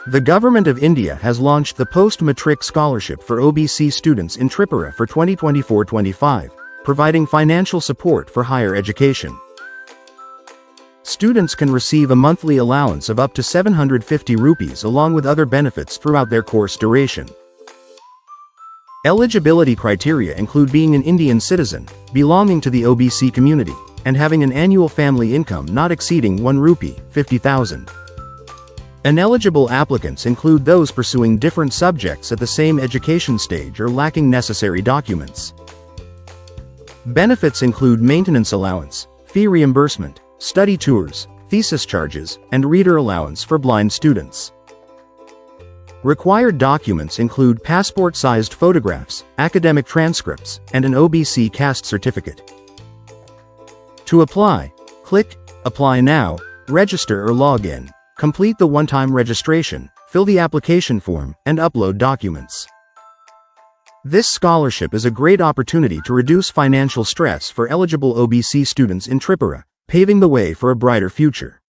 The Government of India has launched the Post-Matric Scholarship for OBC students in Tripura for 2024-25, providing financial support for higher education. Students can receive a monthly allowance of up to 750 rupees along with other benefits throughout their course duration. Eligibility criteria include being an Indian citizen, belonging to the OBC community, and having an annual family income not exceeding 1 rupee, 50,000. Ineligible applicants include those pursuing different subjects at the same education stage or lacking necessary documents. Benefits include maintenance allowance, fee reimbursement, study tours, thesis charges, and reader allowance for blind students. Required documents include passport-sized photographs, academic transcripts, and an OBC caste certificate. To apply, click Apply Now, register or log in. Complete the one-time registration, fill the application form, and upload documents. This scholarship is a great opportunity to reduce financial stress for eligible OBC students in Tripura, paving the way for a brighter future.